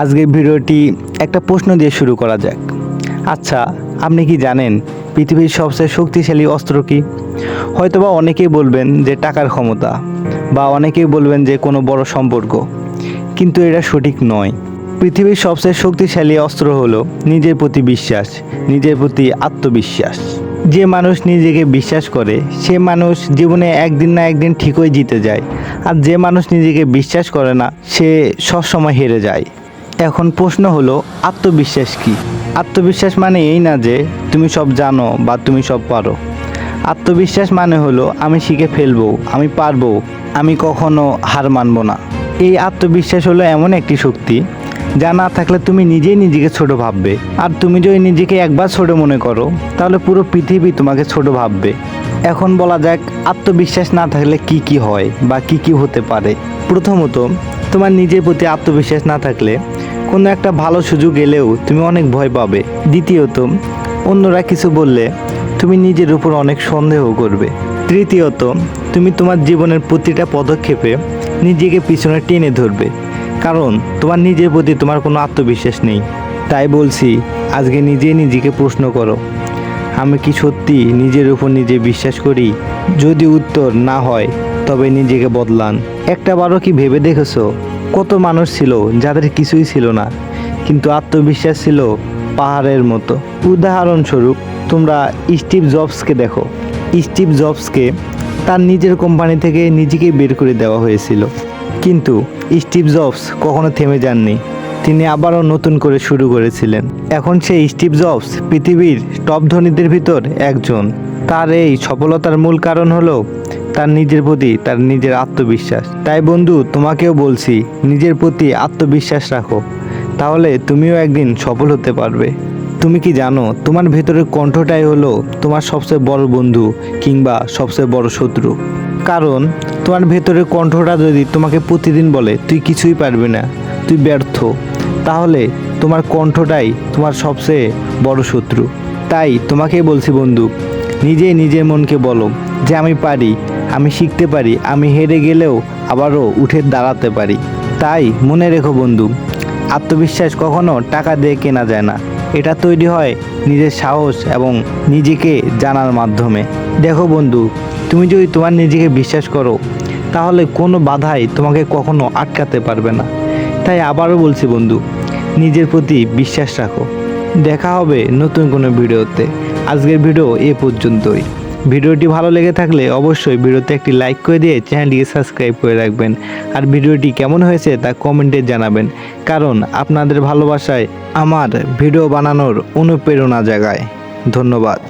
আজকের ভিডিওটি একটা প্রশ্ন দিয়ে শুরু করা যাক। আচ্ছা, আপনি কি জানেন পৃথিবীর সবচেয়ে শক্তিশালী অস্ত্র কী? হয়তোবা অনেকেই বলবেন যে টাকার ক্ষমতা, বা অনেকেই বলবেন যে কোনো বড় সম্পর্ক, কিন্তু এটা সঠিক নয়। পৃথিবীর সবচেয়ে শক্তিশালী অস্ত্র হলো নিজের প্রতি বিশ্বাস, নিজের প্রতি আত্মবিশ্বাস। যে মানুষ নিজেকে বিশ্বাস করে সে মানুষ জীবনে একদিন না একদিন ঠিকই জিতে যায়, আর যে মানুষ নিজেকে বিশ্বাস করে না সে সবসময় হেরে যায়। এখন প্রশ্ন হলো, আত্মবিশ্বাস কি? আত্মবিশ্বাস মানে এই না যে তুমি সব জানো বা তুমি সব পারো। আত্মবিশ্বাস মানে হলো আমি শিখে ফেলবো, আমি পারবো, আমি কখনো হার মানবো না। এই আত্মবিশ্বাস হলো এমন একটি শক্তি যা না থাকলে তুমি নিজেই নিজেকে ছোট ভাববে, আর তুমি যদি নিজেকে একবার ছোট মনে করো তাহলে পুরো পৃথিবী তোমাকে ছোট ভাববে। এখন বলা যাক আত্মবিশ্বাস না থাকলে কি কি হয় বা কি কি হতে পারে। প্রথমত, তোমার নিজের প্রতি আত্মবিশ্বাস না থাকলে কোনো একটা ভালো সুযোগ এলেও তুমি অনেক ভয় পাবে। দ্বিতীয়ত, অন্যরা কিছু বললে তুমি নিজের উপর অনেক সন্দেহ করবে। তৃতীয়ত, তুমি তোমার জীবনের প্রতিটা পদক্ষেপে নিজেকে পিছনে টেনে ধরবে, কারণ তোমার নিজের প্রতি তোমার কোনো আত্মবিশ্বাস নেই। তাই বলছি, আজকে নিজেই নিজেকে প্রশ্ন করো, আমি কি সত্যি নিজের উপর নিজে বিশ্বাস করি? যদি উত্তর না হয় তবে নিজেকে বদলান। একটাবারও কি ভেবে দেখেছো কত মানুষ ছিল যাদের কিছুই ছিল না, কিন্তু আত্মবিশ্বাস ছিল পাহাড়ের মতো? উদাহরণস্বরূপ তোমরা স্টিভ জবসকে দেখো। স্টিভ জবসকে তার নিজের কোম্পানি থেকে নিজেকে বের করে দেওয়া হয়েছিল, কিন্তু স্টিভ জবস কখনো থেমে যাননি। তিনি আবারও নতুন করে শুরু করেছিলেন। এখন সেই স্টিভ জবস পৃথিবীর টপ ধনীদের ভিতর একজন। তার এই সফলতার মূল কারণ হলো তার নিজের প্রতি তার নিজের আত্মবিশ্বাস। তাই বন্ধু, তোমাকেও বলছি, নিজের প্রতি আত্মবিশ্বাস রাখো, তাহলে তুমিও একদিন সফল হতে পারবে। তুমি কি জানো তোমার ভেতরের কণ্ঠটাই হলো তোমার সবচেয়ে বড় বন্ধু কিংবা সবচেয়ে বড় শত্রু? কারণ তোমার ভেতরের কণ্ঠটা যদি তোমাকে প্রতিদিন বলে তুই কিছুই পারবি না, তুই ব্যর্থ, তাহলে তোমার কণ্ঠটাই তোমার সবচেয়ে বড় শত্রু। তাই তোমাকেই বলছি বন্ধু, নিজেই নিজের মনকে বলো যে আমি পারি, আমি শিখতে পারি, আমি হেরে গেলেও আবারও উঠে দাঁড়াতে পারি। তাই মনে রেখো বন্ধু, আত্মবিশ্বাস কখনো টাকা দিয়ে কেনা যায় না, এটা তৈরি হয় নিজের সাহস এবং নিজেকে জানার মাধ্যমে। দেখো বন্ধু, তুমি যদি তোমার নিজেকে বিশ্বাস করো তাহলে কোনো বাধাই তোমাকে কখনো আটকাতে পারবে না। তাই আবারও বলছি বন্ধু, নিজের প্রতি বিশ্বাস রাখো। দেখা হবে নতুন কোনো ভিডিওতে। আজকের ভিডিও এ পর্যন্তই। ভিডিওটি ভালো লেগে থাকলে অবশ্যই ভিডিওতে একটি লাইক করে দিয়ে চ্যানেলটিকে সাবস্ক্রাইব করে রাখবেন, আর ভিডিওটি কেমন হয়েছে তা কমেন্টে জানাবেন, কারণ আপনাদের ভালোবাসায় আমার ভিডিও বানানোর অনুপ্রেরণা জাগায়। ধন্যবাদ।